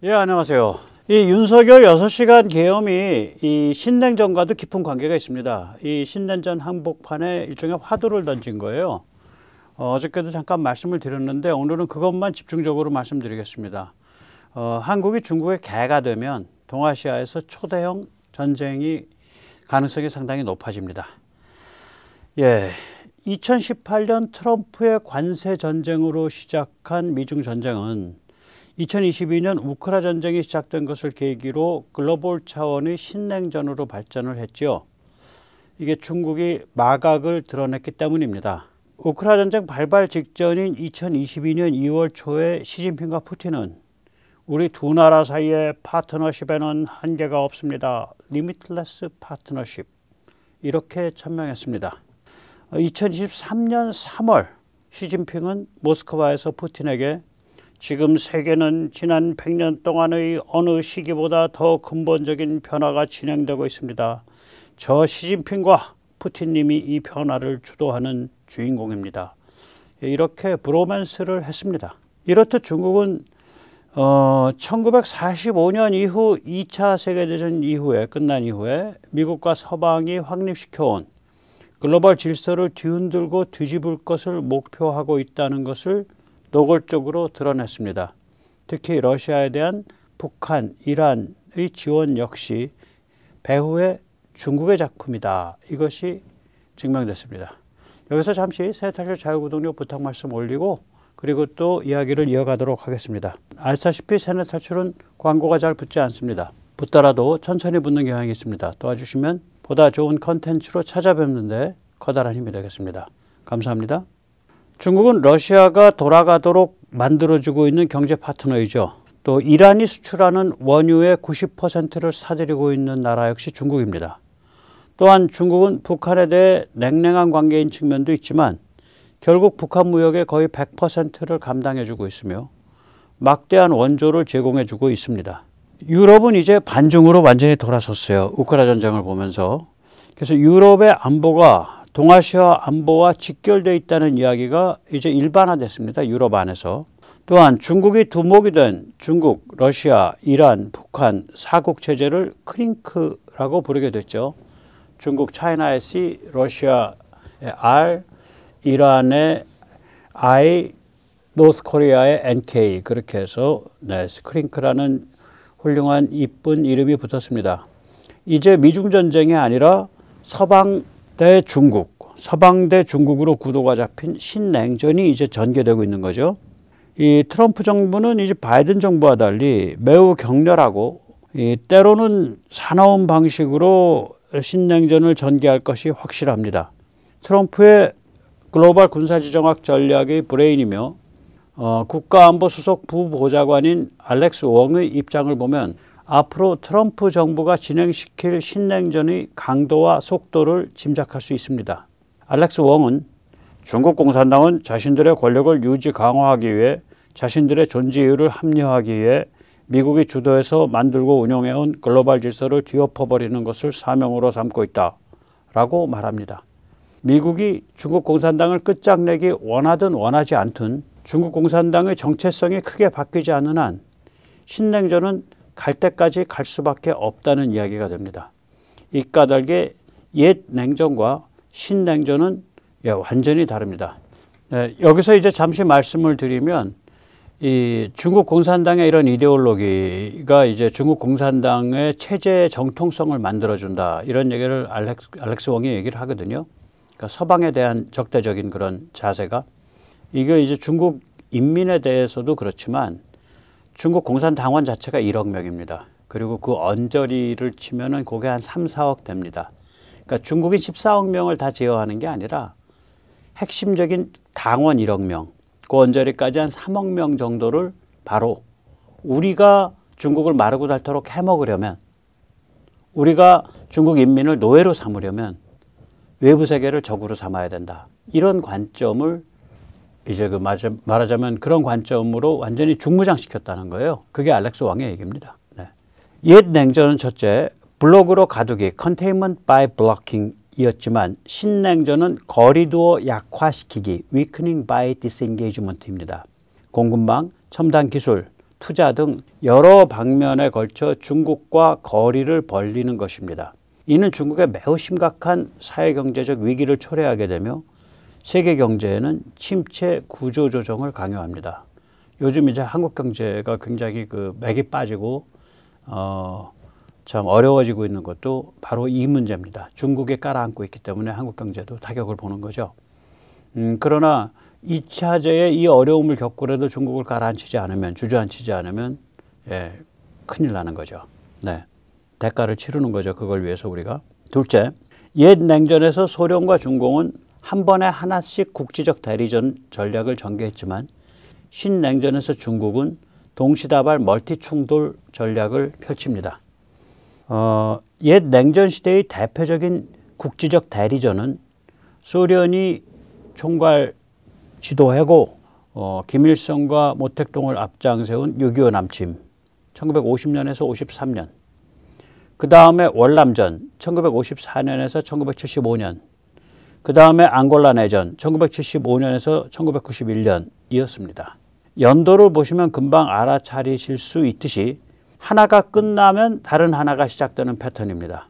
예, 안녕하세요. 이 윤석열 6시간 계엄이 이 신냉전과도 깊은 관계가 있습니다. 이 신냉전 한복판에 일종의 화두를 던진 거예요. 어저께도 잠깐 말씀을 드렸는데 오늘은 그것만 집중적으로 말씀드리겠습니다. 한국이 중국의 개가 되면 동아시아에서 초대형 전쟁이 가능성이 상당히 높아집니다. 예, 2018년 트럼프의 관세 전쟁으로 시작한 미중 전쟁은 2022년 우크라 전쟁이 시작된 것을 계기로 글로벌 차원의 신냉전으로 발전을 했죠. 이게 중국이 마각을 드러냈기 때문입니다. 우크라 전쟁 발발 직전인 2022년 2월 초에 시진핑과 푸틴은 우리 두 나라 사이의 파트너십에는 한계가 없습니다. Limitless Partnership 이렇게 천명했습니다. 2023년 3월 시진핑은 모스크바에서 푸틴에게 지금 세계는 지난 100년 동안의 어느 시기보다 더 근본적인 변화가 진행되고 있습니다. 저 시진핑과 푸틴님이 이 변화를 주도하는 주인공입니다. 이렇게 브로맨스를 했습니다. 이렇듯 중국은 1945년 이후 2차 세계대전 이후에 끝난 이후에 미국과 서방이 확립시켜온 글로벌 질서를 뒤흔들고 뒤집을 것을 목표하고 있다는 것을 노골적으로 드러냈습니다. 특히 러시아에 대한 북한, 이란의 지원 역시 배후의 중국의 작품이다. 이것이 증명됐습니다. 여기서 잠시 세네탈출 자유구독료 부탁 말씀 올리고 그리고 또 이야기를 이어가도록 하겠습니다. 아시다시피 세네탈출은 광고가 잘 붙지 않습니다. 붙더라도 천천히 붙는 경향이 있습니다. 도와주시면 보다 좋은 컨텐츠로 찾아뵙는데 커다란 힘이 되겠습니다. 감사합니다. 중국은 러시아가 돌아가도록 만들어주고 있는 경제 파트너이죠. 또 이란이 수출하는 원유의 90%를 사들이고 있는 나라 역시 중국입니다. 또한 중국은 북한에 대해 냉랭한 관계인 측면도 있지만 결국 북한 무역의 거의 100%를 감당해주고 있으며 막대한 원조를 제공해주고 있습니다. 유럽은 이제 반중으로 완전히 돌아섰어요. 우크라 전쟁을 보면서. 그래서 유럽의 안보가 동아시아 안보와 직결되어 있다는 이야기가 이제 일반화됐습니다. 유럽 안에서. 또한 중국이 두목이 된 중국, 러시아, 이란, 북한 4국 체제를 크링크라고 부르게 됐죠. 중국 차이나의 C, 러시아의 R, 이란의 I, 노스코리아의 NK 그렇게 해서 크링크라는 훌륭한 이쁜 이름이 붙었습니다. 이제 미중 전쟁이 아니라 서방 대 중국, 서방 대 중국으로 구도가 잡힌 신냉전이 이제 전개되고 있는 거죠. 이 트럼프 정부는 이제 바이든 정부와 달리 매우 격렬하고 때로는 사나운 방식으로 신냉전을 전개할 것이 확실합니다. 트럼프의 글로벌 군사지정학 전략의 브레인이며 국가안보 수석 부보좌관인 알렉스 웡의 입장을 보면 앞으로 트럼프 정부가 진행시킬 신냉전의 강도와 속도를 짐작할 수 있습니다. 알렉스 웡은 중국 공산당은 자신들의 권력을 유지 강화하기 위해 자신들의 존재 이유를 합리화하기 위해 미국이 주도해서 만들고 운영해온 글로벌 질서를 뒤엎어버리는 것을 사명으로 삼고 있다 라고 말합니다. 미국이 중국 공산당을 끝장내기 원하든 원하지 않든 중국 공산당의 정체성이 크게 바뀌지 않는 한 신냉전은 갈 때까지 갈 수밖에 없다는 이야기가 됩니다. 이 까닭에 옛 냉전과 신냉전은 완전히 다릅니다. 여기서 이제 잠시 말씀을 드리면 이 중국 공산당의 이런 이데올로기가 이제 중국 공산당의 체제의 정통성을 만들어준다 이런 얘기를 알렉스 웡이 얘기를 하거든요. 그러니까 서방에 대한 적대적인 그런 자세가 이게 이제 중국 인민에 대해서도 그렇지만 중국 공산당원 자체가 1억 명입니다. 그리고 그 언저리를 치면은 그게 한 3, 4억 됩니다. 그러니까 중국인 14억 명을 다 제어하는 게 아니라 핵심적인 당원 1억 명, 그 언저리까지 한 3억 명 정도를 바로 우리가 중국을 마르고 닳도록 해먹으려면 우리가 중국 인민을 노예로 삼으려면 외부 세계를 적으로 삼아야 된다. 이런 관점을 이제 말하자면 그런 관점으로 완전히 중무장시켰다는 거예요. 그게 알렉스 웡의 얘기입니다. 네. 옛 냉전은 첫째, 블록으로 가두기, containment by blocking 이었지만 신냉전은 거리두어 약화시키기, weakening by disengagement입니다. 공급망, 첨단 기술, 투자 등 여러 방면에 걸쳐 중국과 거리를 벌리는 것입니다. 이는 중국의 매우 심각한 사회경제적 위기를 초래하게 되며 세계 경제에는 침체 구조조정을 강요합니다. 요즘 이제 한국 경제가 굉장히 맥이 빠지고 참 어려워지고 있는 것도 바로 이 문제입니다. 중국에 깔아앉고 있기 때문에 한국 경제도 타격을 보는 거죠. 그러나 2차제의 이 어려움을 겪고라도 중국을 가라앉히지 않으면, 주저앉히지 않으면 큰일 나는 거죠. 네, 대가를 치르는 거죠. 그걸 위해서 우리가. 둘째, 옛 냉전에서 소련과 중공은 한 번에 하나씩 국지적 대리전 전략을 전개했지만 신냉전에서 중국은 동시다발 멀티 충돌 전략을 펼칩니다. 옛 냉전 시대의 대표적인 국지적 대리전은 소련이 총괄 지도하고 김일성과 모택동을 앞장세운 6.25 남침 1950년에서 53년, 그 다음에 월남전 1954년에서 1975년, 그 다음에 앙골라 내전 1975년에서 1991년이었습니다. 연도를 보시면 금방 알아차리실 수 있듯이 하나가 끝나면 다른 하나가 시작되는 패턴입니다.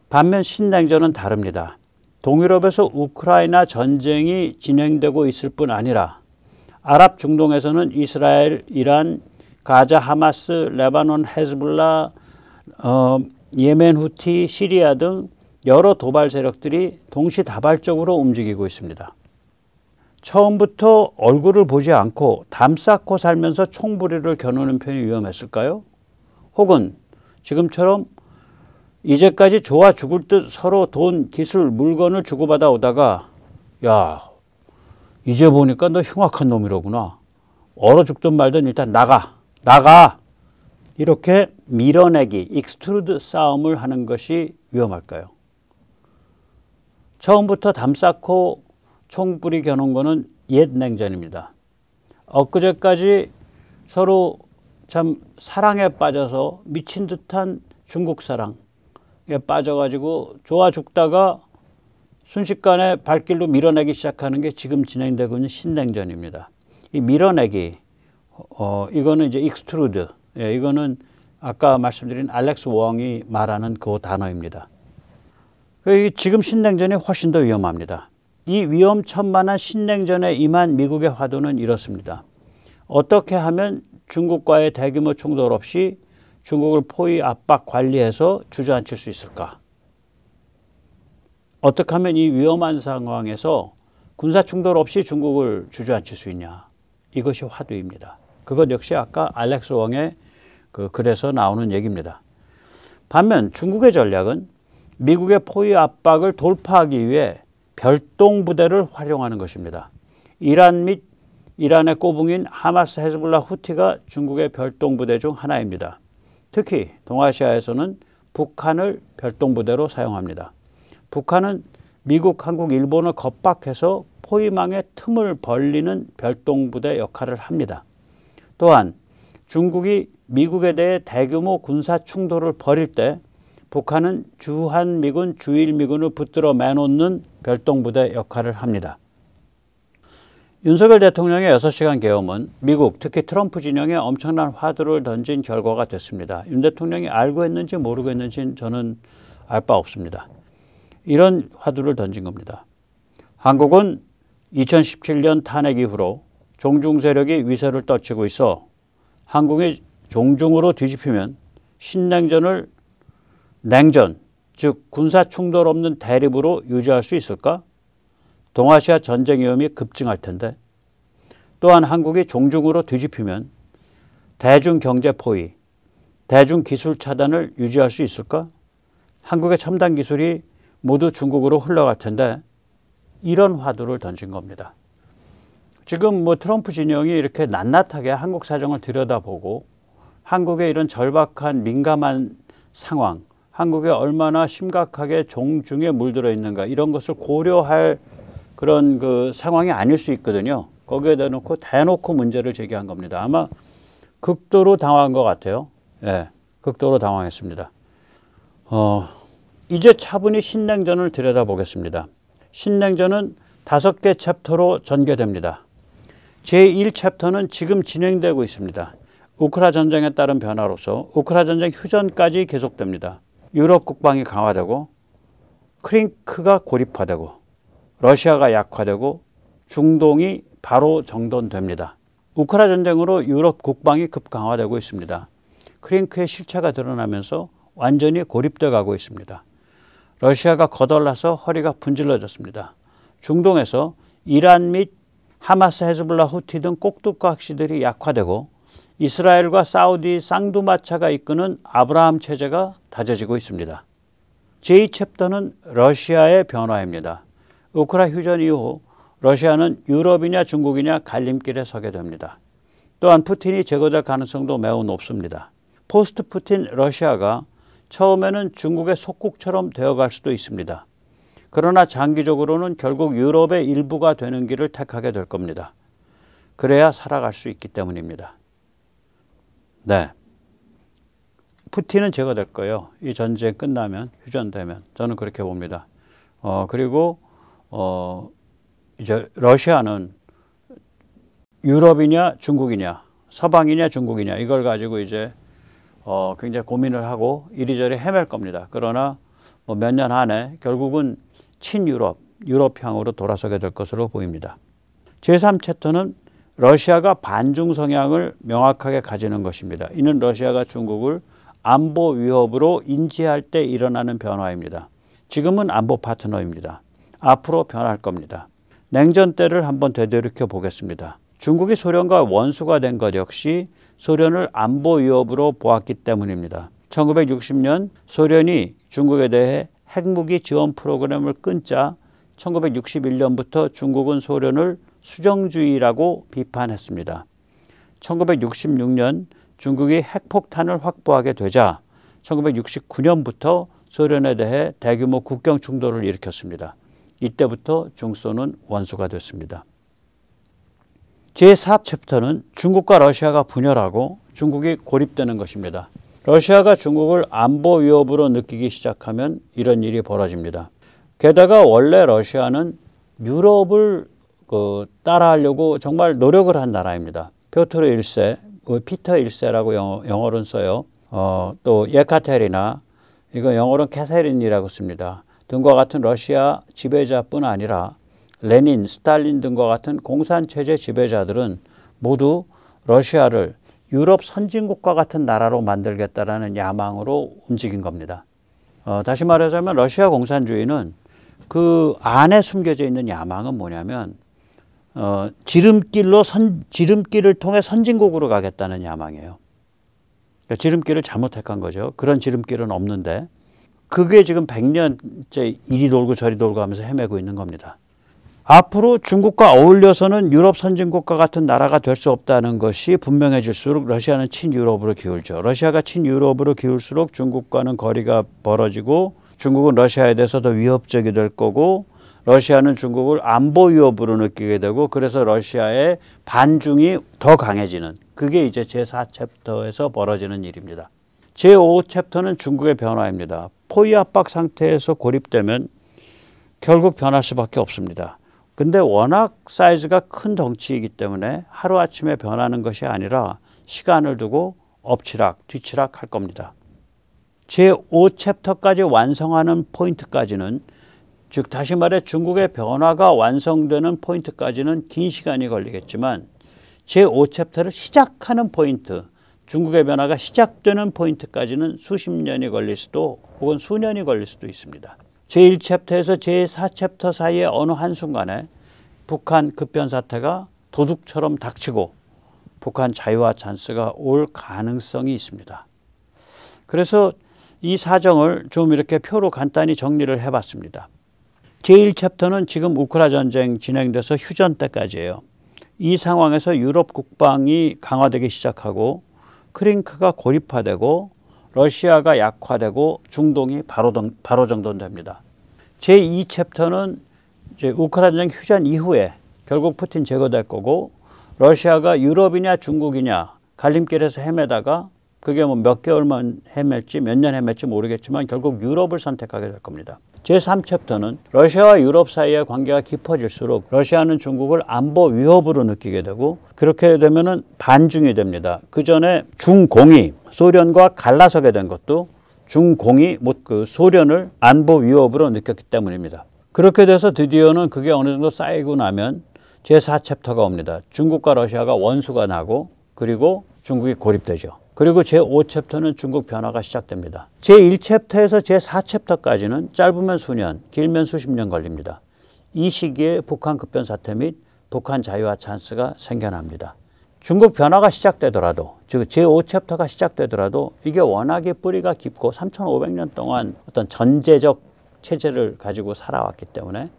반면 신냉전은 다릅니다. 동유럽에서 우크라이나 전쟁이 진행되고 있을 뿐 아니라 아랍 중동에서는 이스라엘, 이란, 가자, 하마스, 레바논, 헤즈볼라, 예멘 후티, 시리아 등 여러 도발 세력들이 동시다발적으로 움직이고 있습니다. 처음부터 얼굴을 보지 않고 담 쌓고 살면서 총부리를 겨누는 편이 위험했을까요? 혹은 지금처럼 이제까지 좋아 죽을 듯 서로 돈, 기술, 물건을 주고받아 오다가 야, 이제 보니까 너 흉악한 놈이로구나. 얼어 죽든 말든 일단 나가. 이렇게 밀어내기, 익스트루드 싸움을 하는 것이 위험할까요? 처음부터 담 쌓고 총부리 겨눈 거는 옛 냉전입니다. 엊그제까지 서로 참 사랑에 빠져서 미친 듯한 중국 사랑에 빠져가지고 좋아 죽다가 순식간에 발길로 밀어내기 시작하는 게 지금 진행되고 있는 신냉전입니다. 이 밀어내기, 이거는 이제 익스트루드, 이거는 아까 말씀드린 알렉스 웡이 말하는 그 단어입니다. 지금 신냉전이 훨씬 더 위험합니다. 이 위험천만한 신냉전에 임한 미국의 화두는 이렇습니다. 어떻게 하면 중국과의 대규모 충돌 없이 중국을 포위 압박 관리해서 주저앉힐 수 있을까? 어떻게 하면 이 위험한 상황에서 군사 충돌 없이 중국을 주저앉힐 수 있냐? 이것이 화두입니다. 그것 역시 아까 알렉스 웡의 그 글에서 나오는 얘기입니다. 반면 중국의 전략은 미국의 포위 압박을 돌파하기 위해 별동부대를 활용하는 것입니다. 이란 및 이란의 꼬붕인 하마스, 헤즈볼라, 후티가 중국의 별동부대 중 하나입니다. 특히 동아시아에서는 북한을 별동부대로 사용합니다. 북한은 미국, 한국, 일본을 겁박해서 포위망의 틈을 벌리는 별동부대 역할을 합니다. 또한 중국이 미국에 대해 대규모 군사 충돌을 벌일 때 북한은 주한미군, 주일미군을 붙들어 매놓는 별동부대 역할을 합니다. 윤석열 대통령의 6시간 계엄은 미국, 특히 트럼프 진영에 엄청난 화두를 던진 결과가 됐습니다. 윤 대통령이 알고 했는지 모르고 했는지는 저는 알 바 없습니다. 이런 화두를 던진 겁니다. 한국은 2017년 탄핵 이후로 종중 세력이 위세를 떨치고 있어 한국이 종중으로 뒤집히면 신냉전을 냉전, 즉 군사 충돌 없는 대립으로 유지할 수 있을까? 동아시아 전쟁 위험이 급증할 텐데, 또한 한국이 종중으로 뒤집히면 대중 경제 포위, 대중 기술 차단을 유지할 수 있을까? 한국의 첨단 기술이 모두 중국으로 흘러갈 텐데 이런 화두를 던진 겁니다. 지금 트럼프 진영이 이렇게 낱낱하게 한국 사정을 들여다보고 한국의 이런 절박한 민감한 상황, 한국에 얼마나 심각하게 종중에 물들어 있는가 이런 것을 고려할 그런 그 상황이 아닐 수 있거든요. 거기에 대놓고 문제를 제기한 겁니다. 아마 극도로 당황한 것 같아요. 예, 극도로 당황했습니다. 이제 차분히 신냉전을 들여다보겠습니다. 신냉전은 5개 챕터로 전개됩니다. 제1챕터는 지금 진행되고 있습니다. 우크라 전쟁에 따른 변화로서 우크라 전쟁 휴전까지 계속됩니다. 유럽 국방이 강화되고 크링크가 고립화되고 러시아가 약화되고 중동이 바로 정돈됩니다. 우크라 전쟁으로 유럽 국방이 급강화되고 있습니다. 크링크의 실체가 드러나면서 완전히 고립돼 가고 있습니다. 러시아가 거덜나서 허리가 분질러졌습니다. 중동에서 이란 및 하마스, 헤즈볼라, 후티 등 꼭두과 확시들이 약화되고 이스라엘과 사우디 쌍두마차가 이끄는 아브라함 체제가 다져지고 있습니다. 제2챕터는 러시아의 변화입니다. 우크라 휴전 이후 러시아는 유럽이냐 중국이냐 갈림길에 서게 됩니다. 또한 푸틴이 제거될 가능성도 매우 높습니다. 포스트 푸틴 러시아가 처음에는 중국의 속국처럼 되어갈 수도 있습니다. 그러나 장기적으로는 결국 유럽의 일부가 되는 길을 택하게 될 겁니다. 그래야 살아갈 수 있기 때문입니다. 네, 푸틴은 제거될 거예요. 이 전쟁 끝나면, 휴전되면. 저는 그렇게 봅니다. 그리고 이제 러시아는 유럽이냐 중국이냐, 서방이냐 중국이냐 이걸 가지고 이제 굉장히 고민을 하고 이리저리 헤맬 겁니다. 그러나 몇 년 안에 결국은 친유럽, 유럽향으로 돌아서게 될 것으로 보입니다. 제3챕터는 러시아가 반중 성향을 명확하게 가지는 것입니다. 이는 러시아가 중국을 안보 위협으로 인지할 때 일어나는 변화입니다. 지금은 안보 파트너입니다. 앞으로 변할 겁니다. 냉전 때를 한번 되돌이켜 보겠습니다. 중국이 소련과 원수가 된 것 역시 소련을 안보 위협으로 보았기 때문입니다. 1960년 소련이 중국에 대해 핵무기 지원 프로그램을 끊자 1961년부터 중국은 소련을 수정주의라고 비판했습니다. 1966년 중국이 핵폭탄을 확보하게 되자 1969년부터 소련에 대해 대규모 국경 충돌을 일으켰습니다. 이때부터 중소는 원수가 됐습니다. 제4챕터는 중국과 러시아가 분열하고 중국이 고립되는 것입니다. 러시아가 중국을 안보 위협으로 느끼기 시작하면 이런 일이 벌어집니다. 게다가 원래 러시아는 유럽을 따라하려고 정말 노력을 한 나라입니다. 피오트르 1세, 피터 1세라고 영어로는 써요. 또 예카테리나, 이거 영어로는 캐서린이라고 씁니다. 등과 같은 러시아 지배자뿐 아니라 레닌, 스탈린 등과 같은 공산체제 지배자들은 모두 러시아를 유럽 선진국과 같은 나라로 만들겠다라는 야망으로 움직인 겁니다. 다시 말하자면 러시아 공산주의는 그 안에 숨겨져 있는 야망은 뭐냐면 지름길을 통해 선진국으로 가겠다는 야망이에요. 그러니까 지름길을 잘못 택한 거죠. 그런 지름길은 없는데 그게 지금 100년째 이리 돌고 저리 돌고 하면서 헤매고 있는 겁니다. 앞으로 중국과 어울려서는 유럽 선진국과 같은 나라가 될 수 없다는 것이 분명해질수록 러시아는 친유럽으로 기울죠. 러시아가 친유럽으로 기울수록 중국과는 거리가 벌어지고 중국은 러시아에 대해서 더 위협적이 될 거고 러시아는 중국을 안보 위협으로 느끼게 되고 그래서 러시아의 반중이 더 강해지는 그게 이제 제4챕터에서 벌어지는 일입니다. 제5챕터는 중국의 변화입니다. 포위 압박 상태에서 고립되면 결국 변할 수밖에 없습니다. 근데 워낙 사이즈가 큰 덩치이기 때문에 하루아침에 변하는 것이 아니라 시간을 두고 엎치락 뒤치락 할 겁니다. 제5챕터까지 완성하는 포인트까지는 즉 다시 말해 중국의 변화가 완성되는 포인트까지는 긴 시간이 걸리겠지만 제5챕터를 시작하는 포인트, 중국의 변화가 시작되는 포인트까지는 수십 년이 걸릴 수도 혹은 수년이 걸릴 수도 있습니다. 제1챕터에서 제4챕터 사이의 어느 한순간에 북한 급변 사태가 도둑처럼 닥치고 북한 자유화 찬스가 올 가능성이 있습니다. 그래서 이 사정을 좀 이렇게 표로 간단히 정리를 해봤습니다. 제1챕터는 지금 우크라 전쟁 진행돼서 휴전 때까지예요. 이 상황에서 유럽 국방이 강화되기 시작하고 크링크가 고립화되고 러시아가 약화되고 중동이 바로 정돈됩니다. 제2챕터는 이제 우크라 전쟁 휴전 이후에 결국 푸틴 제거될 거고 러시아가 유럽이냐 중국이냐 갈림길에서 헤매다가 그게 뭐 몇 개월만 헤맬지 몇 년 헤맬지 모르겠지만 결국 유럽을 선택하게 될 겁니다. 제3챕터는 러시아와 유럽 사이의 관계가 깊어질수록 러시아는 중국을 안보 위협으로 느끼게 되고 그렇게 되면은 반중이 됩니다. 그 전에 중공이 소련과 갈라서게 된 것도 중공이 그 소련을 안보 위협으로 느꼈기 때문입니다. 그렇게 돼서 드디어는 그게 어느 정도 쌓이고 나면 제4챕터가 옵니다. 중국과 러시아가 원수가 나고 그리고 중국이 고립되죠. 그리고 제5챕터는 중국 변화가 시작됩니다. 제1챕터에서 제4챕터까지는 짧으면 수년, 길면 수십 년 걸립니다. 이 시기에 북한 급변 사태 및 북한 자유화 찬스가 생겨납니다. 중국 변화가 시작되더라도, 즉 제5챕터가 시작되더라도 이게 워낙에 뿌리가 깊고 3,500년 동안 어떤 전제적 체제를 가지고 살아왔기 때문에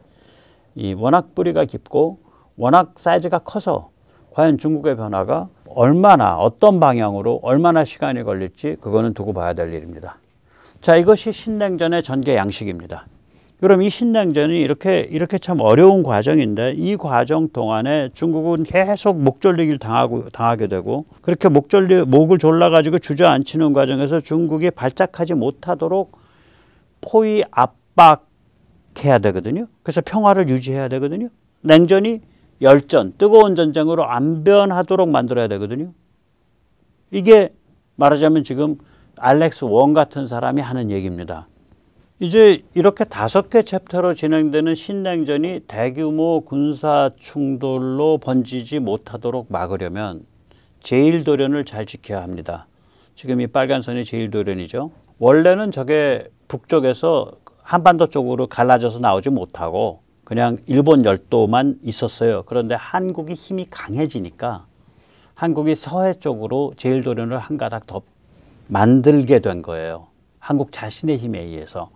이 워낙 뿌리가 깊고 워낙 사이즈가 커서 과연 중국의 변화가 얼마나 어떤 방향으로 얼마나 시간이 걸릴지 그거는 두고 봐야 될 일입니다. 자, 이것이 신냉전의 전개 양식입니다. 그럼 이 신냉전이 이렇게 참 어려운 과정인데 이 과정 동안에 중국은 계속 목졸리기를 당하게 되고 그렇게 목을 졸라가지고 주저앉히는 과정에서 중국이 발작하지 못하도록 포위 압박해야 되거든요. 그래서 평화를 유지해야 되거든요. 냉전이 열전, 뜨거운 전쟁으로 안 변하도록 만들어야 되거든요. 이게 말하자면 지금 알렉스 원 같은 사람이 하는 얘기입니다. 이제 이렇게 5개 챕터로 진행되는 신냉전이 대규모 군사 충돌로 번지지 못하도록 막으려면 제1도련을 잘 지켜야 합니다. 지금 이 빨간 선이 제1도련이죠. 원래는 저게 북쪽에서 한반도 쪽으로 갈라져서 나오지 못하고 그냥 일본 열도만 있었어요. 그런데 한국이 힘이 강해지니까 한국이 서해 쪽으로 제1도련을 한 가닥 더 만들게 된 거예요. 한국 자신의 힘에 의해서.